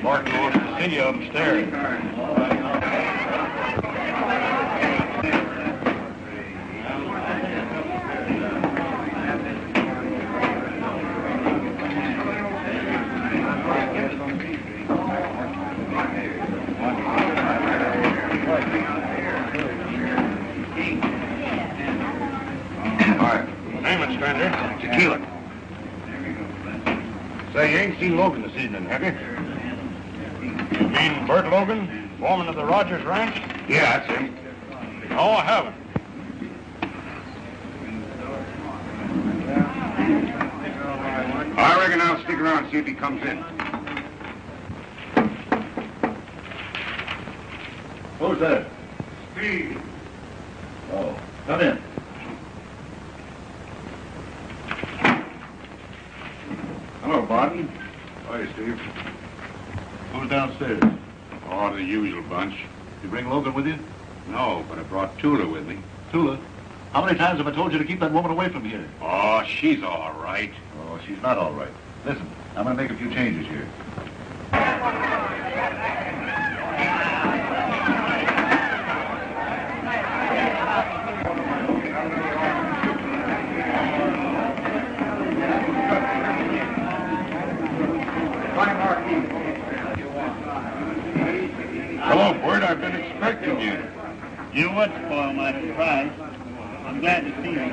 Martin wants to see you upstairs. Tequila. Say, you ain't seen Logan this evening, have you? You mean Bert Logan, foreman of the Rogers Ranch? Yeah, that's him. No, I haven't. I reckon I'll stick around and see if he comes in. Who's that? Steve. Oh, come in. Hello, Barton. Hi, Steve. Who's downstairs? Oh, the usual bunch. You bring Logan with you? No, but I brought Tula with me. Tula? How many times have I told you to keep that woman away from here? Oh, she's all right. Oh, she's not all right. Listen, I'm going to make a few changes here. Hello, Bert. I've been expecting you. You would spoil my surprise. I'm glad to see you.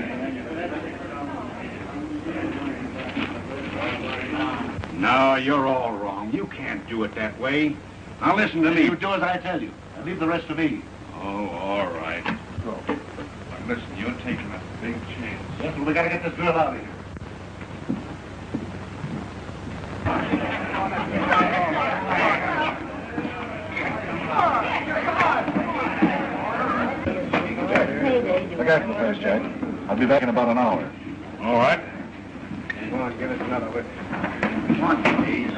No, you're all wrong. You can't do it that way. Now listen to me. You do as I tell you, and leave the rest to me. Oh, all right. Go. Now listen, you're taking a big chance. Yes, well, we got to get this girl out of here. Look out for the place, Jack. I'll be back in about an hour. All right. Come on, give us another whip. Come on, please.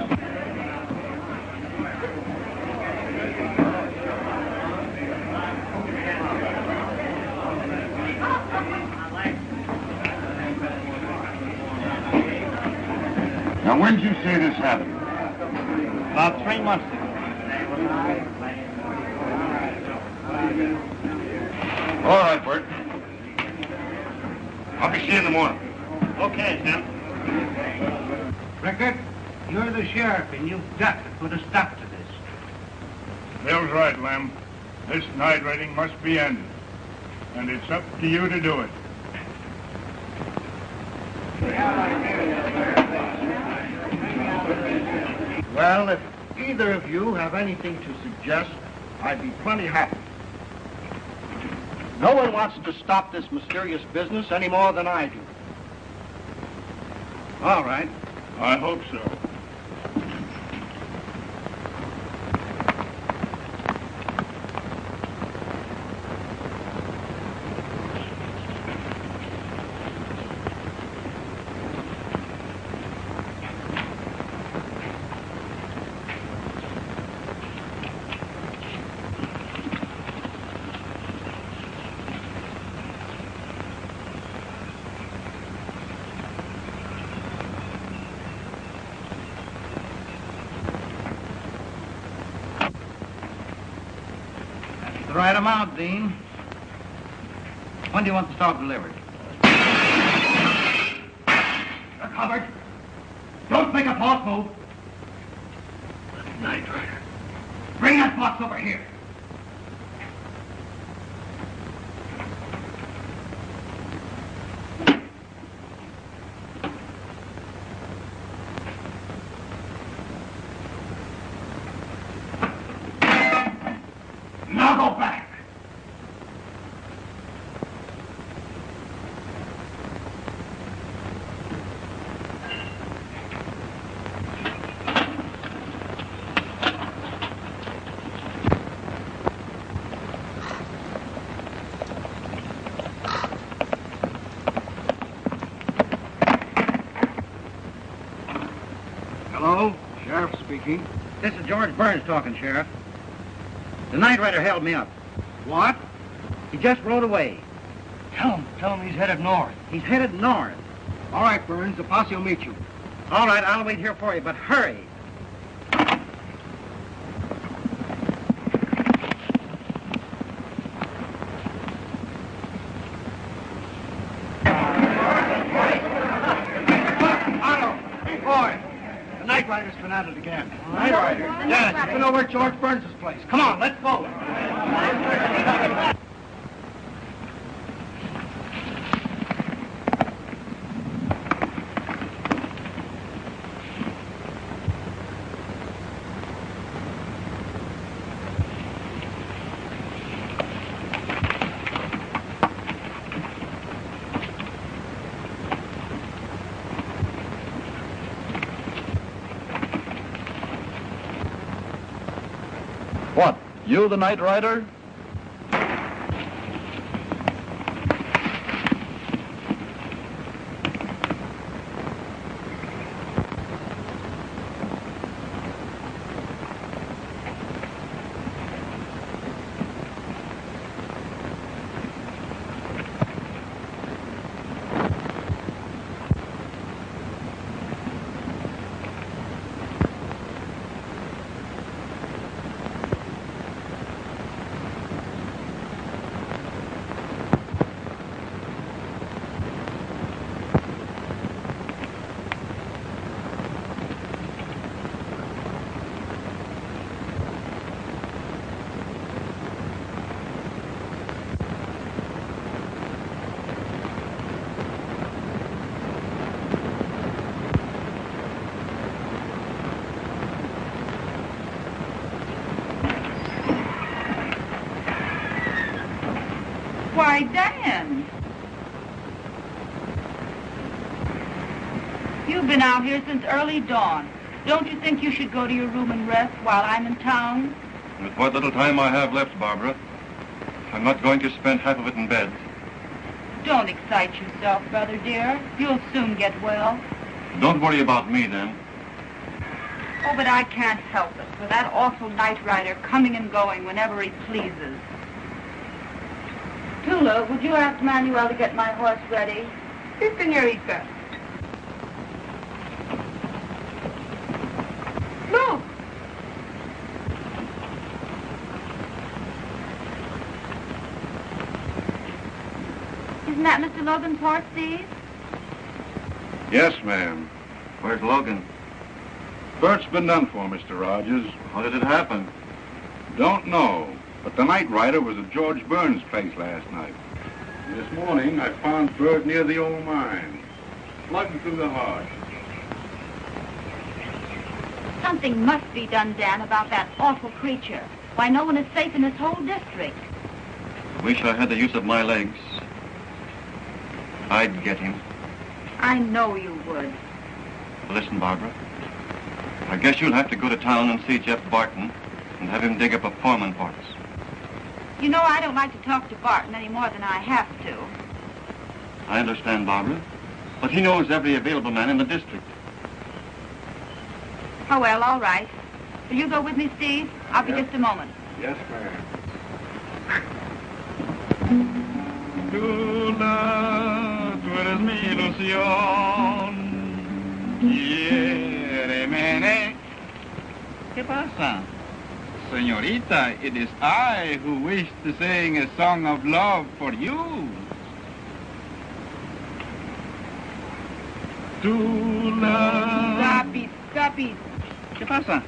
Now, when did you say this happened? About 3 months ago. All right, Bert. I'll be seeing you in the morning. Okay, Sam. Rickard, you're the sheriff, and you've got to put a stop to this. Bill's right, Lem. This night riding must be ended. And it's up to you to do it. Well, if either of you have anything to suggest, I'd be plenty happy. No one wants to stop this mysterious business any more than I do. All right. I hope so. The right amount, Dean. When do you want the stock delivered? You're covered. Don't make a false move. Night Rider. Bring that box over here. Now go back. Hello? Sheriff speaking. This is George Burns talking, Sheriff. The night rider held me up. What? He just rode away. Tell him he's headed north. He's headed north. All right, Burns. The posse will meet you. All right, I'll wait here for you, but hurry. Night Rider. Yes, you know where George Burns' place. Come on, let's go. What? You the Night Rider? Why, Dan. You've been out here since early dawn. Don't you think you should go to your room and rest while I'm in town? With what little time I have left, Barbara, I'm not going to spend half of it in bed. Don't excite yourself, brother dear. You'll soon get well. Don't worry about me, then. Oh, but I can't help it for that awful night rider coming and going whenever he pleases. Tula, would you ask Manuel to get my horse ready? Sí, señorita. Look! Isn't that Mr. Logan's horse, Steve? Yes, ma'am. Where's Logan? Bert's been done for, Mr. Rogers. How did it happen? Don't know, but the Night Rider was at George Burns' place last night. This morning, I found Bert near the old mine, slugging through the heart. Something must be done, Dan, about that awful creature. Why, no one is safe in this whole district. Wish I had the use of my legs. I'd get him. I know you would. Listen, Barbara. I guess you'll have to go to town and see Jeff Barton and have him dig up a foreman for us. You know, I don't like to talk to Barton any more than I have to. I understand, Barbara. But he knows every available man in the district. Oh, well, all right. Will you go with me, Steve? I'll be just a moment. Yes, ma'am. Tula, tú eres mi ilusión. Quiéreme. ¿Qué pasa? Señorita, it is I who wish to sing a song of love for you. Tula. Stop it. ¿Qué pasa?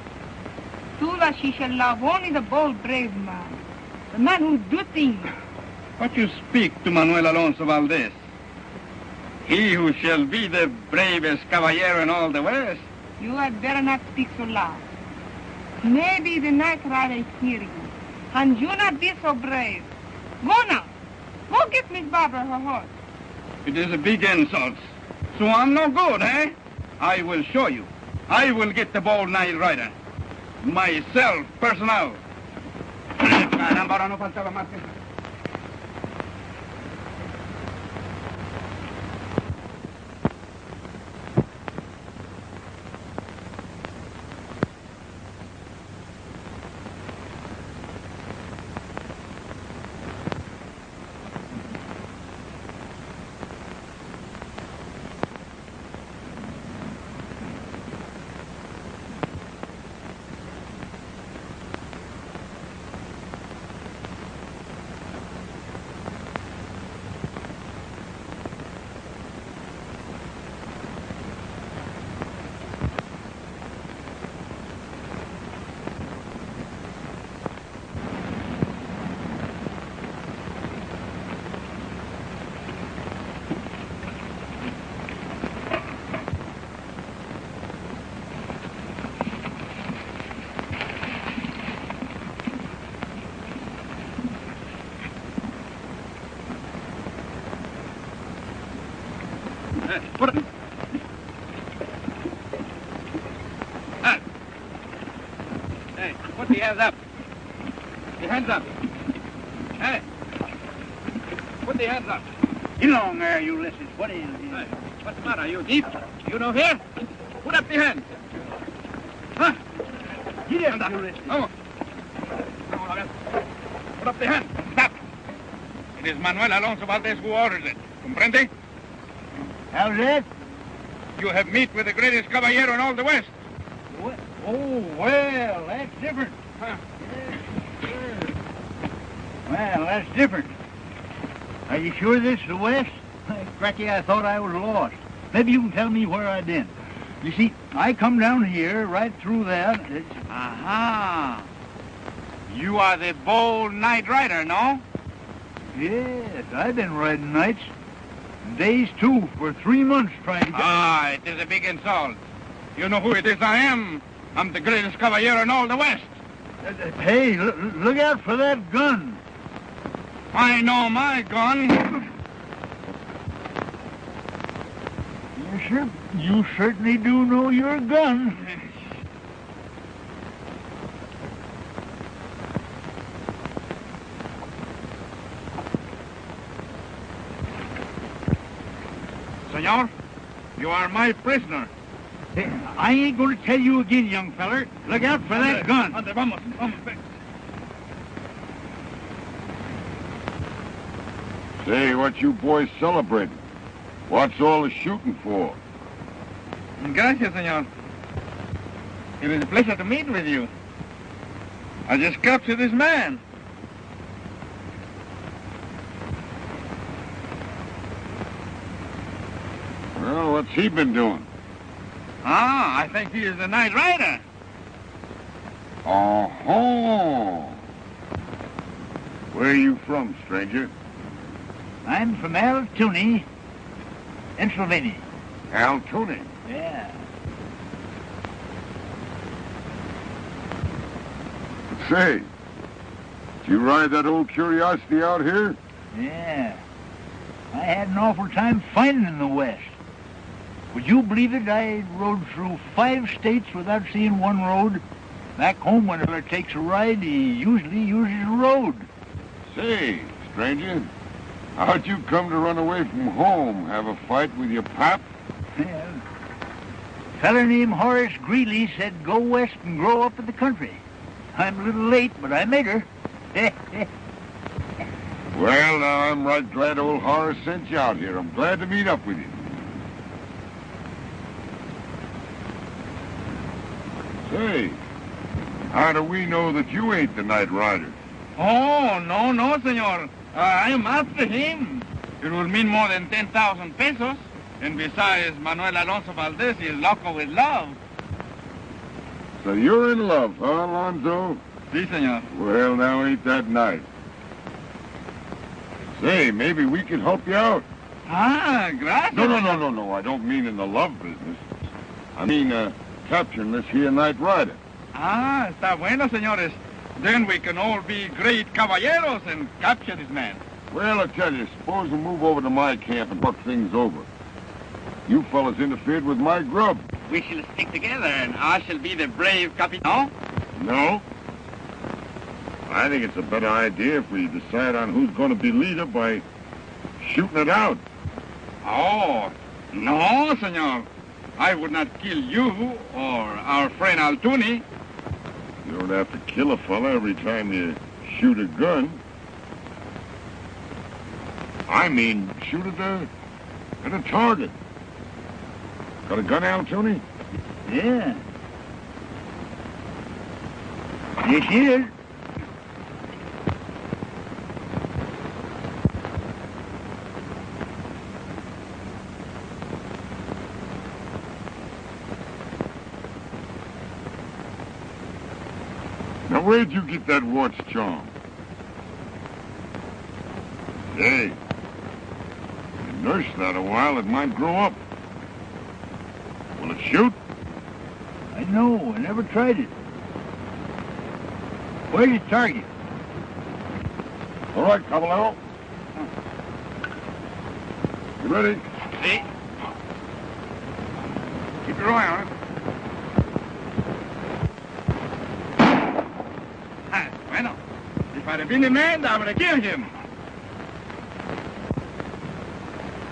Tula, she shall love only the bold, brave man. The man who do things. What you speak to Manuel Alonso Valdez? He who shall be the bravest caballero in all the West. You had better not speak so loud. Maybe the night rider hear you. And you not be so brave. Go now. Go get Miss Barbara her horse. It is a big insult. So I'm no good, eh? I will show you. I will get the bold night rider. Myself, personal. Caramba, ahora no faltaba más que... Put it. Hey, put the hands up. The hands up. Hey. Put the hands up. Get along there, Ulysses. What is it? Hey, what's the matter? You deep? You don't hear? Put up the hands. Huh? Get Hands up, up. Ulysses. Vamos. Vamos, a ver. Put up the hands. Stop. It is Manuel Alonso Valdez who orders it. Comprende? How's that? You have meet with the greatest caballero in all the West. What? Oh, well, that's different. Huh? Well, that's different. Are you sure this is the West? Cracky, I thought I was lost. Maybe you can tell me where I've been. You see, I come down here, right through that. Aha. You are the bold night rider, no? Yes, I've been riding nights. Days, too, for 3 months trying to get... Ah, it is a big insult. You know who it is I am? I'm the greatest caballero in all the West. Hey, look out for that gun. I know my gun. You certainly do know your gun. Senor, you are my prisoner. Hey, I ain't going to tell you again, young feller. Look out for that gun. Ande, vamos, vamos. Say, what you boys celebrating? What's all the shooting for? Gracias, senor. It is a pleasure to meet with you. I just captured this man. Well, what's he been doing? Ah, I think he is the night rider. Oh-ho! Where are you from, stranger? I'm from Altoona, Pennsylvania. Altoona. Yeah. Say, did you ride that old curiosity out here? Yeah. I had an awful time finding the West. Would you believe it? I rode through 5 states without seeing one road. Back home, whenever it takes a ride, he usually uses the road. Say, stranger, how'd you come to run away from home? Have a fight with your pap? Well, a feller named Horace Greeley said go west and grow up in the country. I'm a little late, but I made her. Well, now, I'm right glad old Horace sent you out here. I'm glad to meet up with you. Say, how do we know that you ain't the night rider? Oh, no, senor. I am after him. It will mean more than 10,000 pesos. And besides, Manuel Alonso Valdez is loco with love. So you're in love, huh, Alonzo? Si, senor. Well, now, ain't that nice? Say, maybe we can help you out. Ah, gracias. No. I don't mean in the love business. I mean, capturing this here night rider. Ah, está bueno, señores. Then we can all be great caballeros and capture this man. Well, I tell you, suppose we move over to my camp and talk things over. You fellas interfered with my grub. We shall stick together, and I shall be the brave Capitan. No? I think it's a better idea if we decide on who's going to be leader by shooting it out. Oh, no, senor. I would not kill you or our friend Altuni. You don't have to kill a fella every time you shoot a gun. I mean, shoot at a target. Got a gun, Altuni? Yeah. Yes, he is. Now, where'd you get that watch charm? Hey, you nurse that a while, it might grow up. Will it shoot? I know. I never tried it. Where's your target? All right, Caballero. You ready? See? Keep your eye on it. Bueno, if I'd have been a man, I would have killed him.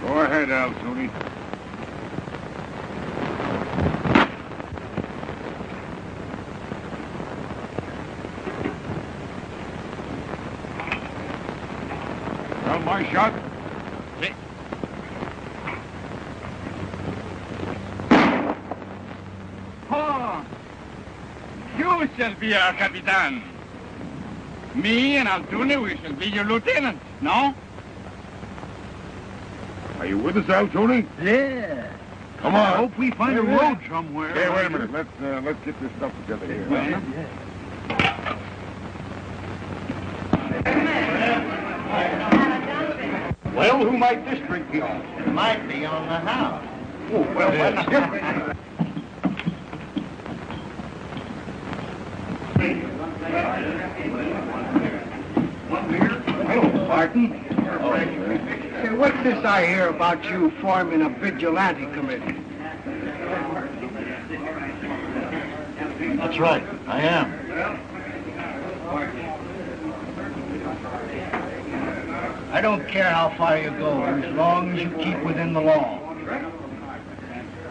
Go ahead, Al Tooney. Well, my shot. Sí. Oh, you shall be our Capitan. Me and Altune, we shall be your lieutenant, no? Are you with us, Al Tooney? Yeah. Come I on. hope we find a road somewhere. Hey, wait a minute. Let's get this stuff together here. Well, who might this drink be on? It might be on the house. Oh, well, Hello, Barton. Hey, what's this I hear about you forming a vigilante committee? That's right, I am. I don't care how far you go, as long as you keep within the law.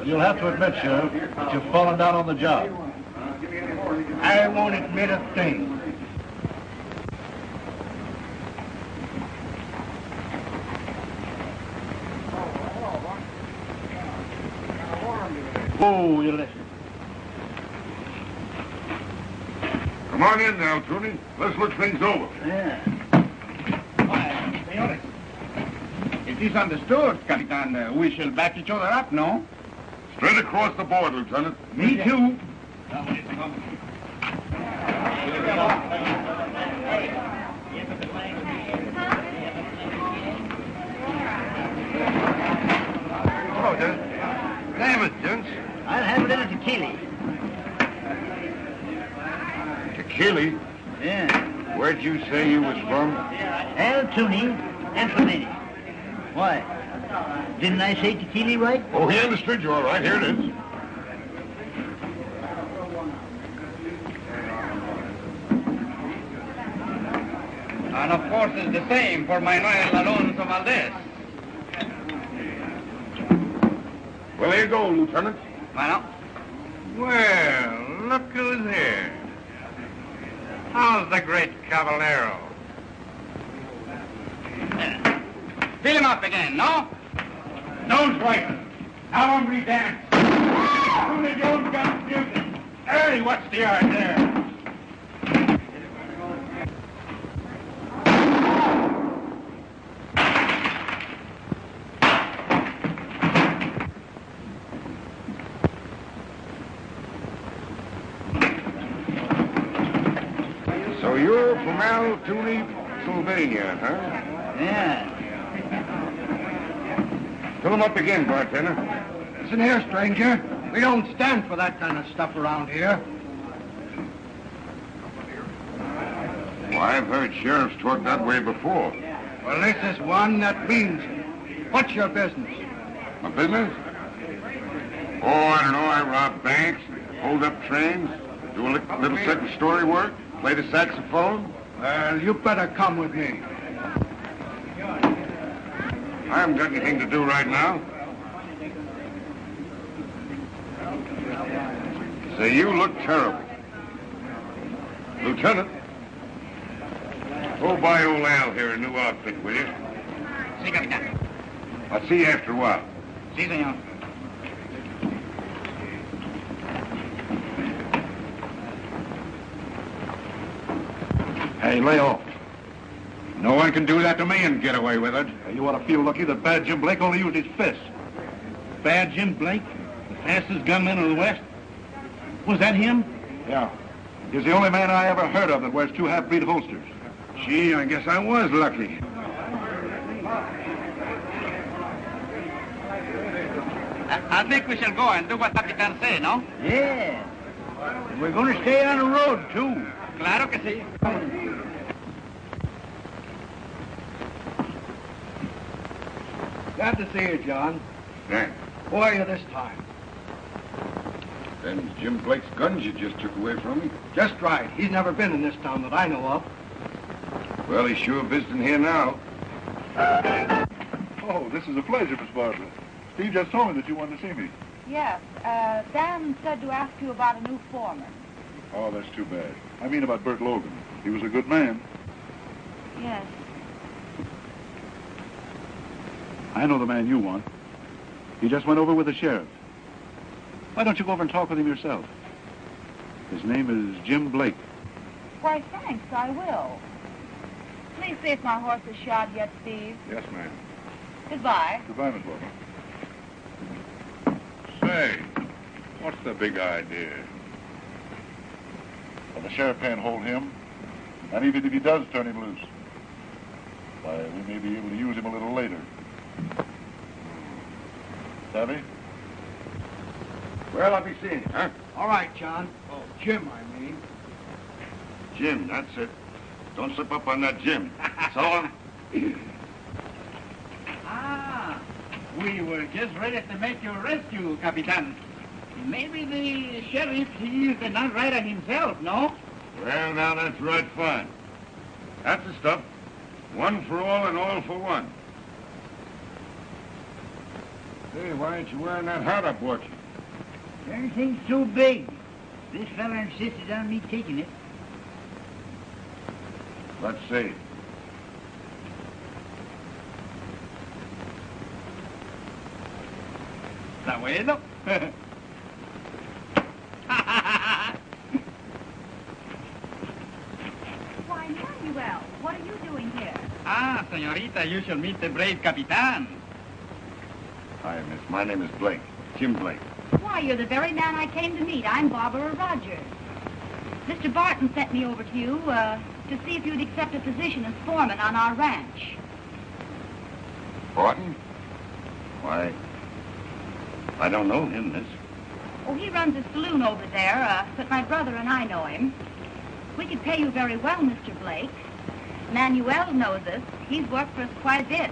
You'll have to admit, Sheriff, that you've fallen down on the job. I won't admit a thing. Oh, you listen. Come on in now, Tooney. Let's look things over. Yeah. Why, señores, it is understood, Capitan, we shall back each other up, no? Straight across the board, Lieutenant. Me too. Hello, Dent. Damn it, gents. I'll have a little tequila. Tequila? Yeah. Where'd you say you was from? Al Tooney, Pennsylvania. Why? Didn't I say tequila right? Oh, he understood you all right. Here it is. And of course it's the same for Manuel Alonso Valdez. Well, here you go, Lieutenant. Bueno, Well, look who's here. How's the great Caballero? fill him up again, no? Nose right. Now I'm redance. Only Jones got music. Hey, what's the yard there? So you're from Al Tooney, Pennsylvania, huh? Yeah. Fill him up again, bartender. Listen here, stranger. We don't stand for that kind of stuff around here. Well, I've heard sheriffs talk that way before. Well, this is one that means it. What's your business? My business? Oh, I don't know. I rob banks, hold up trains, do a little second story work, play the saxophone. Well, you better come with me. I haven't got anything to do right now. Say, you look terrible. Lieutenant, go buy old Al here a new outfit, will you? Sí, Capitan. I'll see you after a while. Sí, señor. Hey, lay off. No one can do that to me and get away with it. You ought to feel lucky that Bad Jim Blake only used his fist. Bad Jim Blake, the fastest gunman of the West. Was that him? Yeah. He's the only man I ever heard of that wears two half-breed holsters. Gee, I guess I was lucky. I think we shall go and do what Capitan say, no? Yeah. We're going to stay on the road, too. Claro que sí. Glad to see you, John. Thanks. Who are you this time? Then Jim Blake's guns you just took away from me? Just right. He's never been in this town that I know of. Well, he's sure visiting here now. Oh, this is a pleasure, Miss Barbara. Steve just told me that you wanted to see me. Yes, Dan said to ask you about a new foreman. Oh, that's too bad. I mean about Bert Logan. He was a good man. Yes. I know the man you want. He just went over with the sheriff. Why don't you go over and talk with him yourself? His name is Jim Blake. Why, thanks, I will. Please see if my horse is shod yet, Steve. Yes, ma'am. Goodbye. Goodbye, Miss Barbara. Say, what's the big idea? Well, the sheriff can't hold him. And even if he does turn him loose, why, we may be able to use him a little later. Savvy? Well, I'll be seeing you, huh? All right, John. Oh, Jim, I mean. Jim, that's it. Don't slip up on that Jim. So long. Ah, we were just ready to make your rescue, Capitan. Maybe the sheriff, he is the night-rider himself, no? Well, now that's right fine. That's the stuff. One for all and all for one. Hey, why ain't you wearing that hat I bought you? Everything's too big. This fella insisted on me taking it. Let's see. Está bueno. Why, Manuel, what are you doing here? Ah, señorita, you should meet the brave Capitan. Hi, miss. My name is Blake. Jim Blake. Why, you're the very man I came to meet. I'm Barbara Rogers. Mr. Barton sent me over to you to see if you'd accept a position as foreman on our ranch. Barton? Why, I don't know him, miss. Oh, he runs a saloon over there, but my brother and I know him. We could pay you very well, Mr. Blake. Manuel knows us. He's worked for us quite a bit.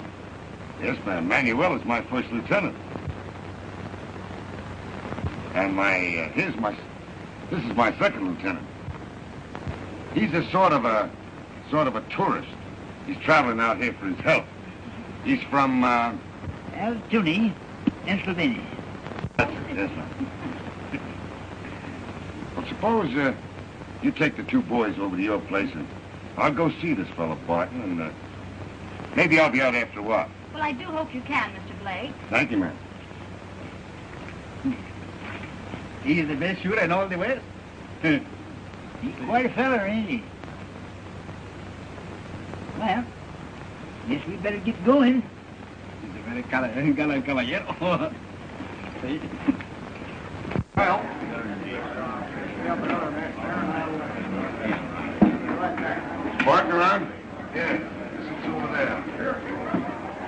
Yes, ma'am. Manuel is my first lieutenant. And this is my second lieutenant. He's a sort of a tourist. He's traveling out here for his health. He's from, Altoona, Pennsylvania. That's it, yes, ma'am. Well, suppose, you take the two boys over to your place and I'll go see this fellow Barton and, maybe I'll be out after a while. Well, I do hope you can, Mr. Blake. Thank you, ma'am. He is the best shooter in all the West. He's quite a feller, ain't he? Well, guess we better get going. He's a very gallant caballero. See? Well, is Barton around? Yeah, this is over there.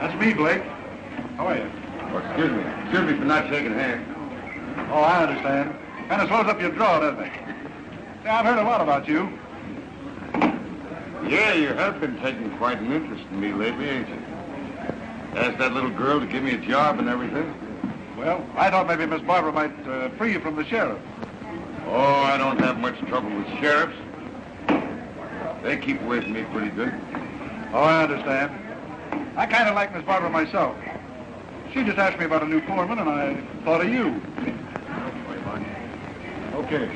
That's me, Blake. How are you? Oh, excuse me. Excuse me for not shaking hands. Oh, I understand. Kind of slows up your draw, doesn't it? See, I've heard a lot about you. Yeah, you have been taking quite an interest in me lately, ain't you? Asked that little girl to give me a job and everything. Well, I thought maybe Miss Barbara might free you from the sheriff. Oh, I don't have much trouble with sheriffs. They keep away from me pretty good. Oh, I understand. I kind of like Miss Barbara myself. She just asked me about a new foreman, and I thought of you. Okay.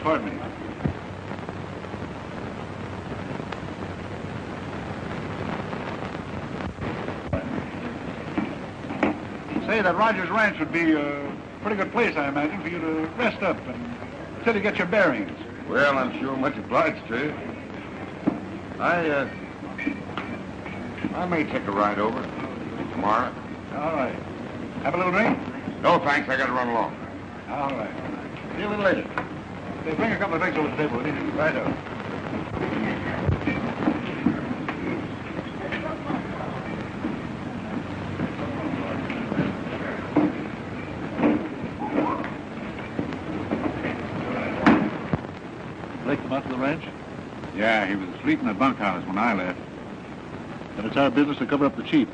Pardon me. Say, that Rogers Ranch would be a pretty good place, I imagine, for you to rest up until you get your bearings. Well, I'm sure much obliged to you. I may take a ride over tomorrow. All right. Have a little drink? No, thanks. I got to run along. All right. See you a little later. Hey, bring a couple of drinks over to the table. We need to right up. Blake come out to the ranch? Yeah, he was asleep in the bunkhouse when I left. Then it's our business to cover up the chief.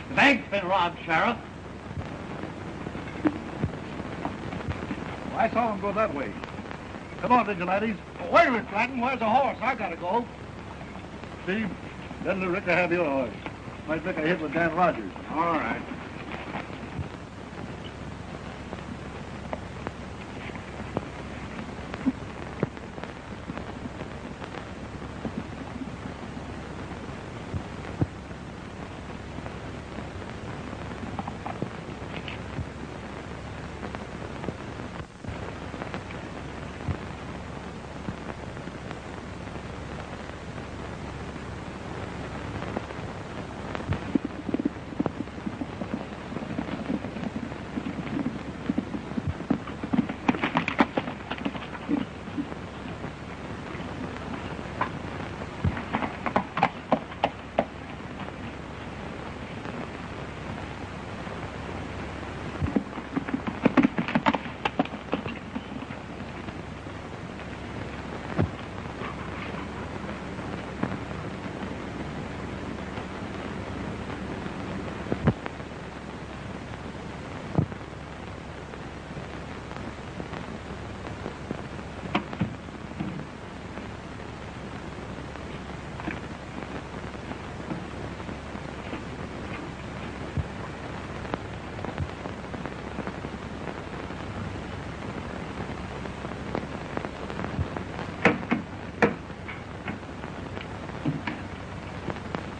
The bank's been robbed, Sheriff. Well, I saw him go that way. Come on, vigilantes. Wait a minute, Flanton. Where's the horse? I gotta go. Steve, let little Ricker have your horse. Might make a hit with Dan Rogers. All right.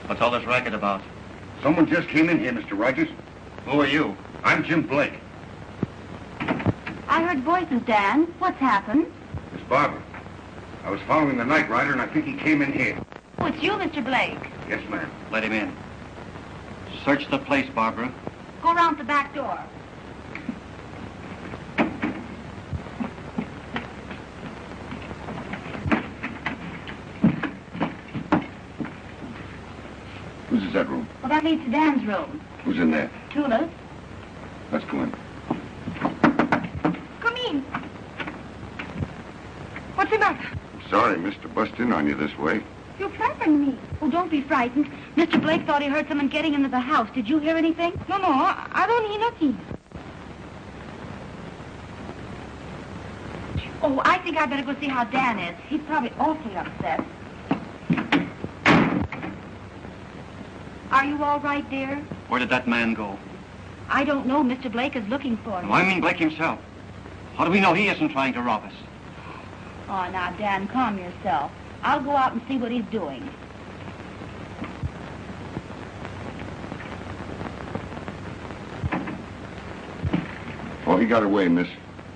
What's all this racket about? Someone just came in here, Mr. Rogers. Who are you? I'm Jim Blake. I heard voices, Dan. What's happened? Miss Barbara. I was following the night rider, and I think he came in here. Oh, it's you, Mr. Blake. Yes, ma'am. Let him in. Search the place, Barbara. Go around the back door. Whose is that room? Well, that leads to Dan's room. Who's in there? Tula's. Let's go in. Come in. What's the matter? Sorry, Mr. Bust in on you this way. You frightened me. Oh, don't be frightened. Mr. Blake thought he heard someone getting into the house. Did you hear anything? No, I don't hear nothing. Oh, I think I better go see how Dan is. He's probably awfully upset. Are you all right, dear? Where did that man go? I don't know. Mr. Blake is looking for him. No, I mean Blake himself. How do we know he isn't trying to rob us? Oh, now, Dan, calm yourself. I'll go out and see what he's doing. Oh, he got away, miss.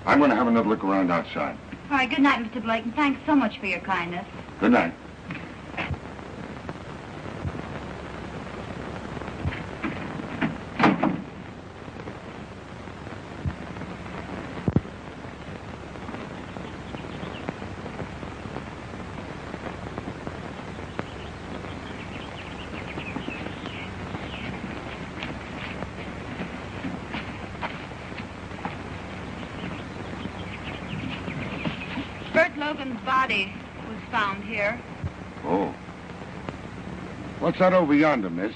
I'm going to have another look around outside. All right, good night, Mr. Blake, and thanks so much for your kindness. Good night. Logan's body was found here. Oh. What's that over yonder, miss?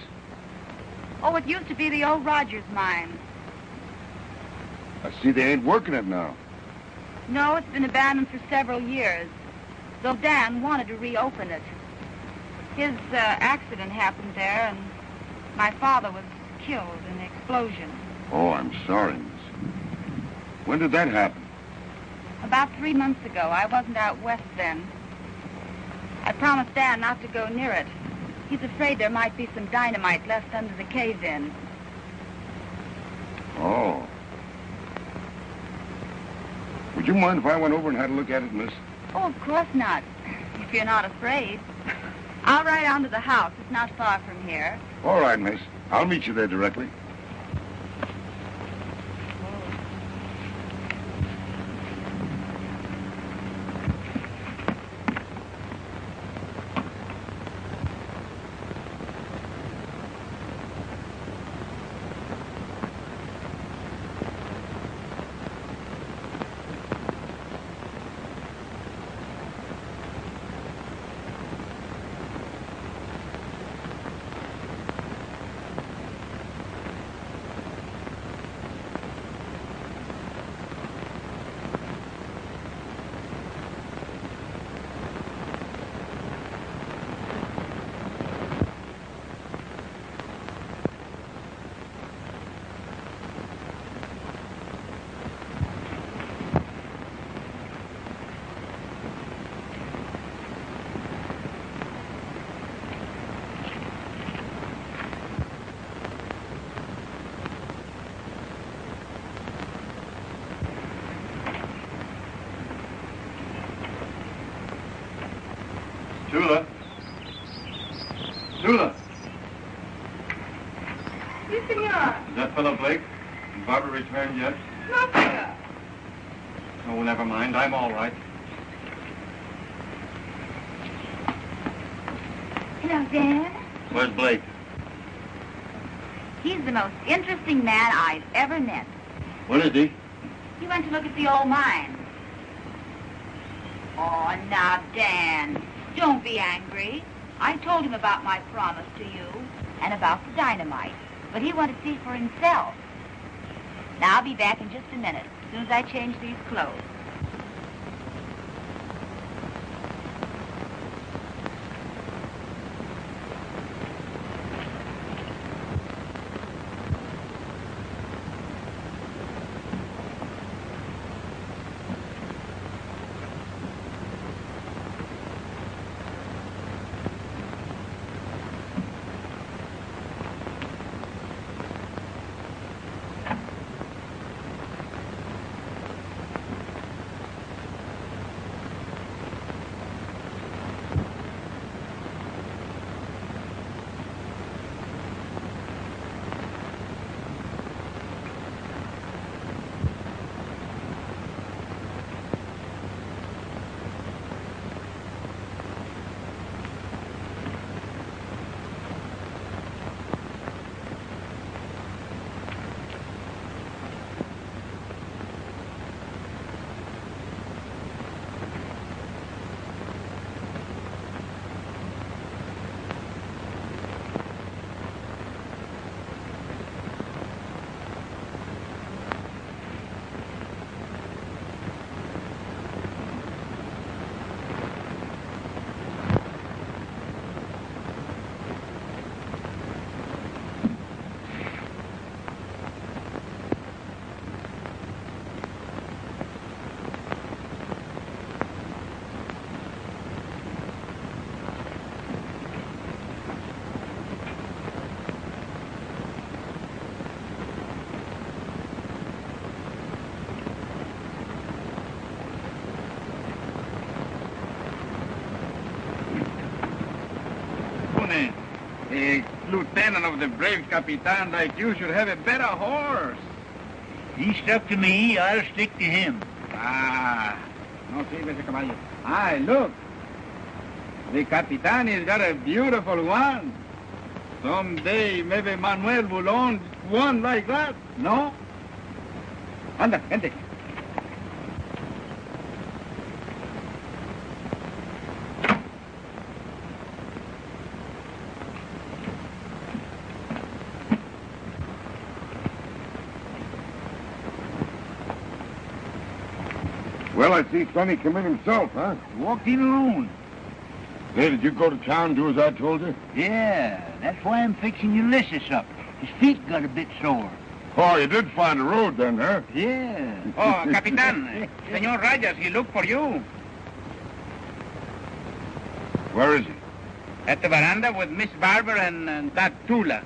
Oh, it used to be the old Rogers mine. I see they ain't working it now. No, it's been abandoned for several years. Though Dan wanted to reopen it. His accident happened there, and my father was killed in the explosion. Oh, I'm sorry, miss. When did that happen? About 3 months ago. I wasn't out west then. I promised Dan not to go near it. He's afraid there might be some dynamite left under the cave-in. Oh. Would you mind if I went over and had a look at it, miss? Oh, of course not. If you're not afraid. I'll ride on to the house. It's not far from here. All right, miss. I'll meet you there directly. that fellow Blake and Barbara returned yet? No, sir. Oh, never mind. I'm all right. Hello, Dan. Where's Blake? He's the most interesting man I've ever met. Where is he? He went to look at the old mine. Oh, now, Dan, don't be angry. I told him about my promise to you and about the dynamite, but he wanted to see for himself. Now, I'll be back in just a minute, as soon as I change these clothes. A lieutenant of the brave Capitan like you should have a better horse. He stuck to me, I'll stick to him. Ah, no sirve ese caballo. Ah, look. The Capitan has got a beautiful one. Someday, maybe Manuel will own one like that, no? Anda, gente. Well, I see Sonny come in himself, huh? Walked in alone. Hey, did you go to town, do as I told you? Yeah, that's why I'm fixing Ulysses up. His feet got a bit sore. Oh, you did find a road then, huh? Yeah. Oh, Capitan, Senor Rayas, he looked for you. Where is he? At the veranda with Miss Barber and that Tula.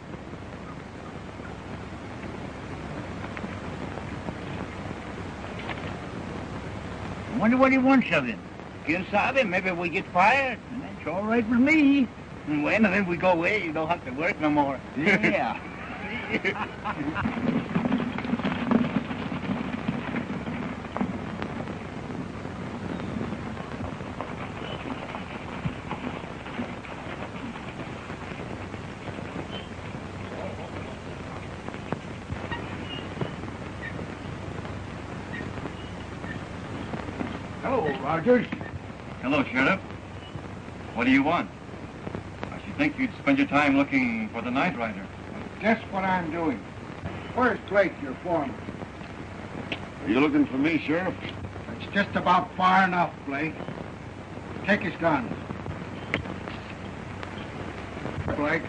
I wonder what he wants of him. Quien sabe, maybe we get fired. And that's all right with me. Bueno, then we go away. You don't have to work no more. Yeah. Hello, Rogers. Hello, Sheriff. What do you want? I should think you'd spend your time looking for the TheNightRider. Guess what I'm doing. Where's Blake, your foreman? Are you looking for me, Sheriff? It's just about far enough, Blake. Take his gun. Blake.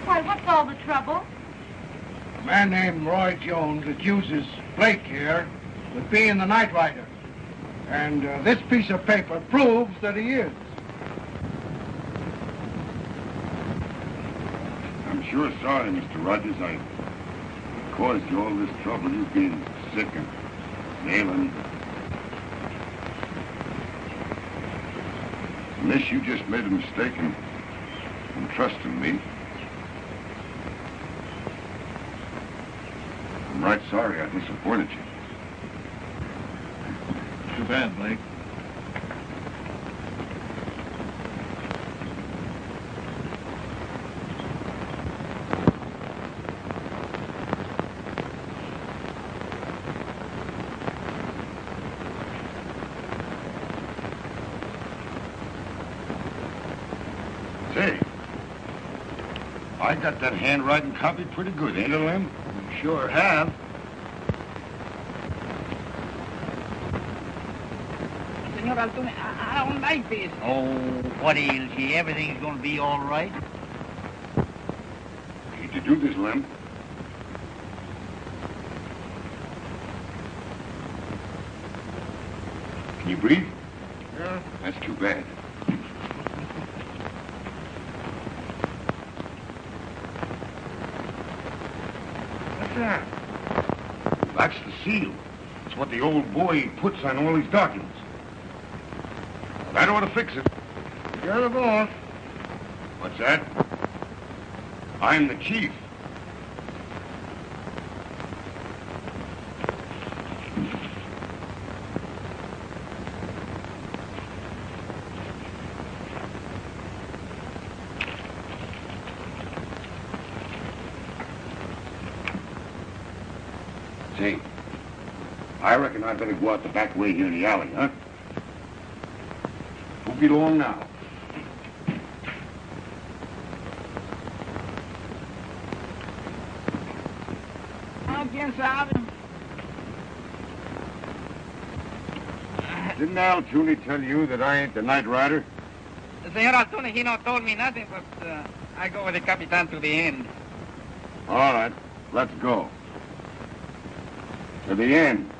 Why, what's all the trouble? A man named Roy Jones accuses Blake here with being the TheNightRider. And this piece of paper proves that he is. I'm sure sorry, Mr. Rogers. I caused you all this trouble, you being sick and ailing. Miss, you just made a mistake in trusting me. I'm right sorry I disappointed you. Too bad, Blake. Say, I got that handwriting copied pretty good, ain't it, Lem? You sure have. Senor Altuna, I don't like this. Oh, what ails you? Everything's going to be all right. Hate to do this, Lem. Can you breathe? Yeah. That's too bad. What's that? That's the seal. It's what the old boy puts on all these documents. That ought to fix it. You're the boss. What's that? I'm the chief. Say, I reckon I'd better go out the back way here in the alley, huh? Won't be long now. ¿Quién sabe? Didn't Al Tooney tell you that I ain't the night rider? Senor Altuna, he not told me nothing, but I go with the Capitan to the end. All right, let's go. To the end.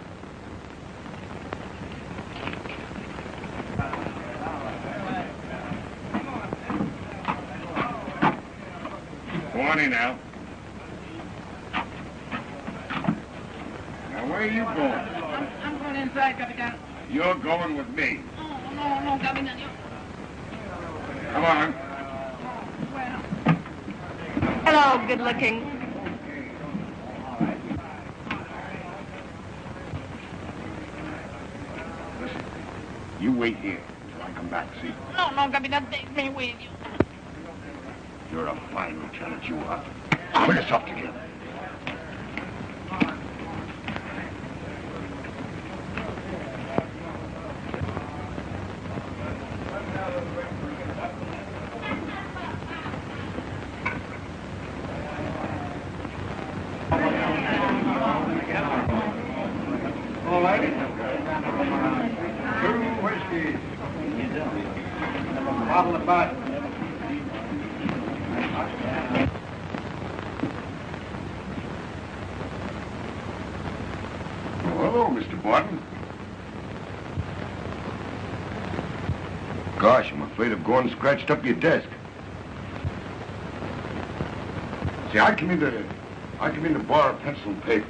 Go on in now. Now, where are you going? I'm going inside, Capitan. You're going with me. No, Capitan. Come on. Hello, good looking. Listen, you wait here until I come back, see? No, Capitan, take me with you. You're a fine lieutenant, you are. Put yourself together. All right. 2 whiskeys. Bottle of vodka. Hello, Mr. Barton. Gosh, I'm afraid of going scratched up your desk. See, I come in to borrow a pencil and paper.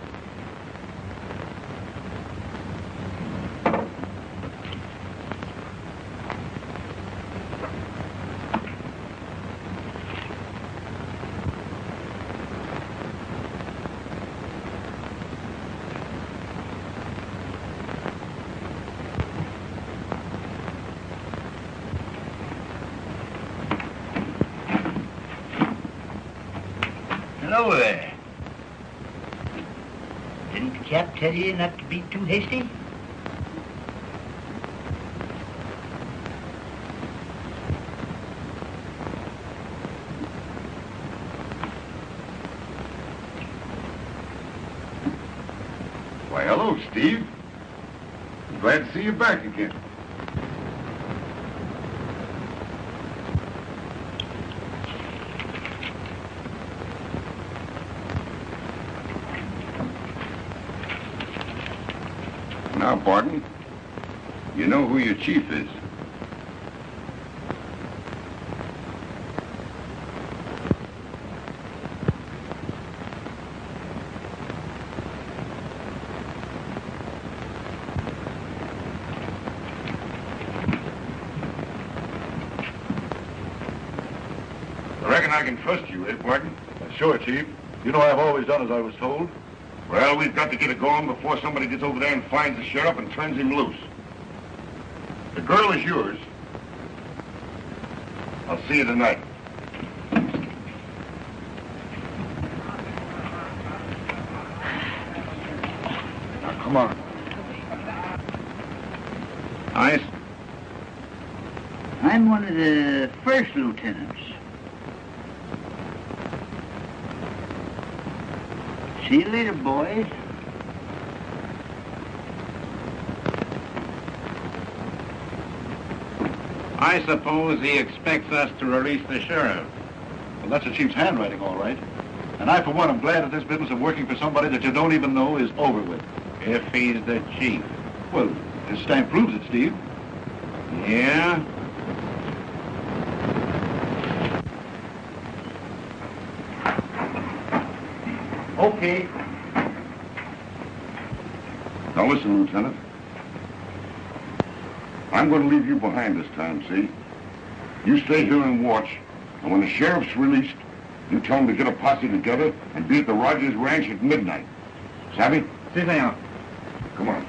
Hello there. Didn't the chap tell you not to be too hasty? Why, hello, Steve. I'm glad to see you back again. Now, Barton, you know who your chief is. I can trust you, eh, Barton? Sure, Chief. You know I've always done as I was told. Well, we've got to get it going before somebody gets over there and finds the sheriff and turns him loose. The girl is yours. I'll see you tonight. Now, come on. I'm one of the first lieutenants. See you later, boys. I suppose he expects us to release the sheriff. Well, that's the Chief's handwriting, all right. And I, for one, am glad that this business of working for somebody that you don't even know is over with. If he's the chief. Well, his stamp proves it, Steve. Yeah? Okay. Now listen, Lieutenant. I'm going to leave you behind this time, see? You stay here and watch, and when the sheriff's released, you tell him to get a posse together and be at the Rogers Ranch at midnight. Savvy? Si, senor. Come on.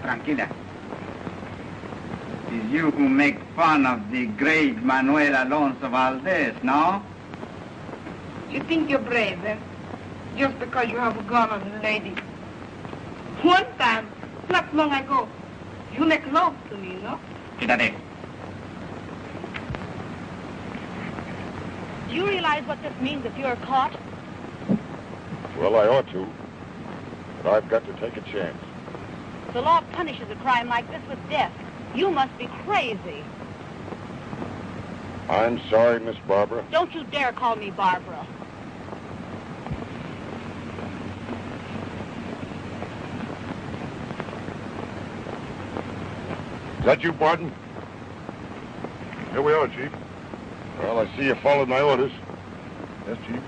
Tranquila. It is you who make fun of the great Manuel Alonso Valdez, no? You think you're brave, eh? Just because you have a gun on a lady. One time, not long ago, you make love to me, no? Quítate. Do you realize what this means if you're caught? Well, I ought to, but I've got to take a chance. The law punishes a crime like this with death. You must be crazy. I'm sorry, Miss Barbara. Don't you dare call me Barbara. Is that you, Barton? Here we are, Chief. Well, I see you followed my orders. Yes, Chief.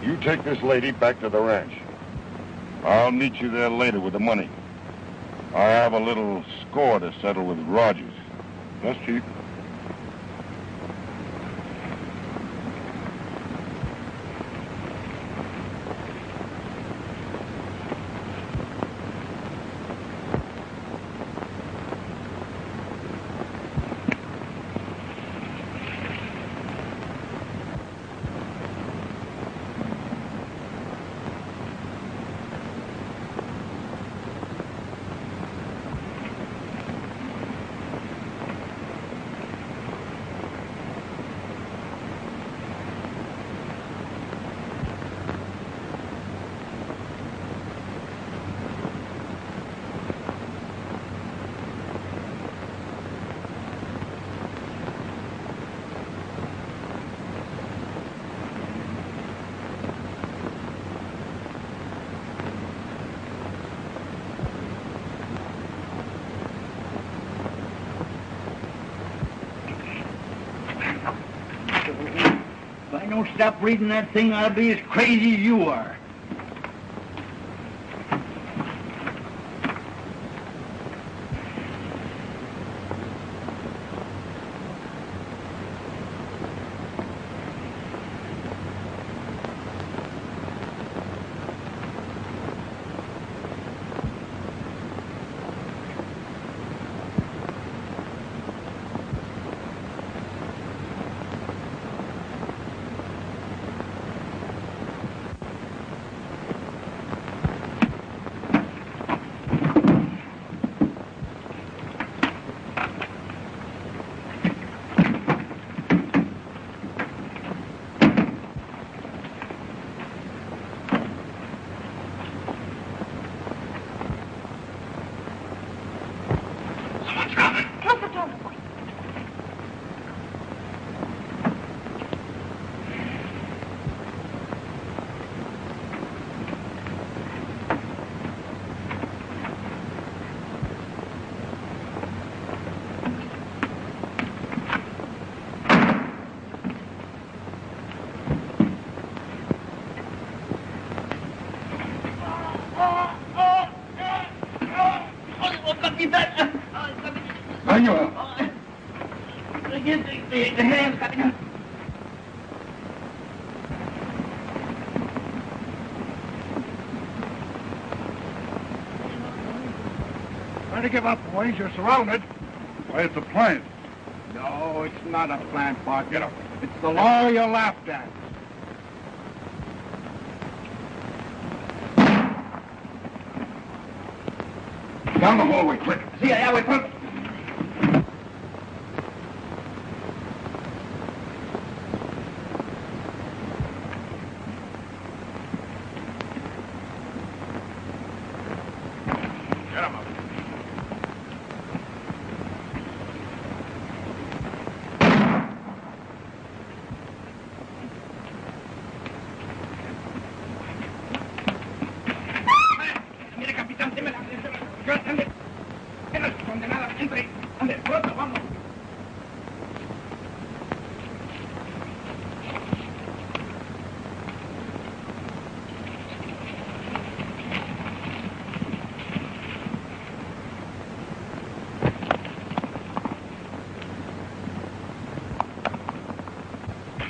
You take this lady back to the ranch. I'll meet you there later with the money. I have a little score to settle with Rogers. Yes, Chief. If I don't stop reading that thing, I'll be as crazy as you are. Senor. The hands, Captain. Try to give up, boys. You're surrounded. Why, it's a plant. No, it's not a plant, Bart. Get up. It's the law you laughed at. Down the hallway, quick. See, yeah, we put. Get him up. Mire, capitán, deme la... Ande. Condenada, entre. Ande, pronto, vamos.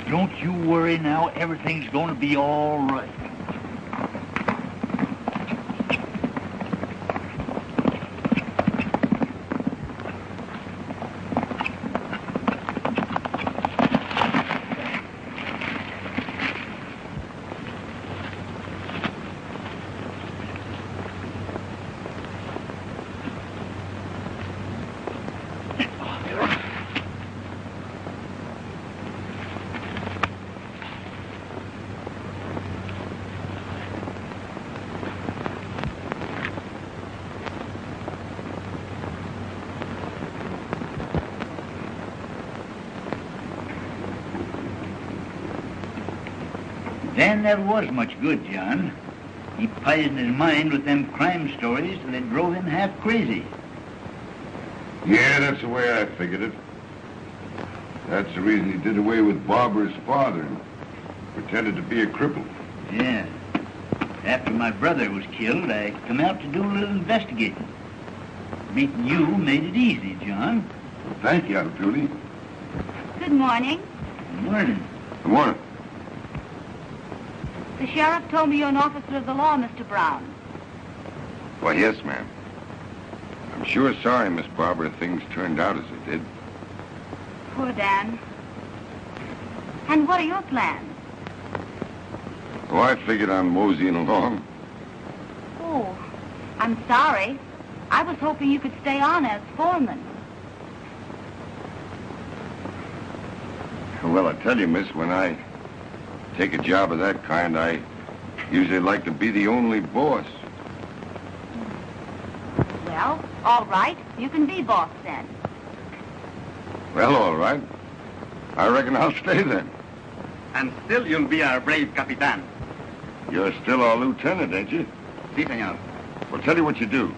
Don't you worry now. Everything's going to be all right. Dan never was much good, John. He poisoned his mind with them crime stories till it drove him half crazy. Yeah, that's the way I figured it. That's the reason he did away with Barbara's father and pretended to be a cripple. Yeah. After my brother was killed, I come out to do a little investigating. Meeting you made it easy, John. Well, thank you, Aunt Judy. Good morning. Good morning. Good morning. The sheriff told me you're an officer of the law, Mr. Brown. Why, yes, ma'am. I'm sure sorry, Miss Barbara, things turned out as they did. Poor Dan. And what are your plans? Oh, I figured on moseying along. Oh, I'm sorry. I was hoping you could stay on as foreman. Well, I tell you, miss, when I take a job of that kind, I usually like to be the only boss. Well, all right. You can be boss then. Well, all right. I reckon I'll stay then. And still you'll be our brave Capitan. You're still our lieutenant, ain't you? Si, senor. Well, tell you what you do.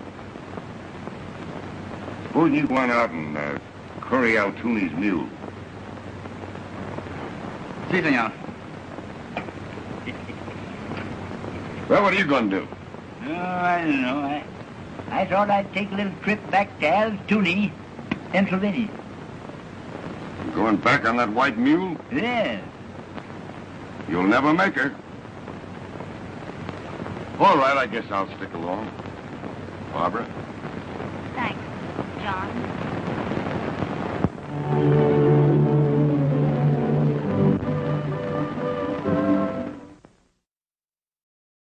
Suppose you go on out and curry out Tooney's mule. Si, senor. Well, what are you going to do? Oh, I don't know. I thought I'd take a little trip back to Altoona, Pennsylvania. You going back on that white mule? Yeah. You'll never make her. All right, I guess I'll stick along. Barbara? Thanks, John.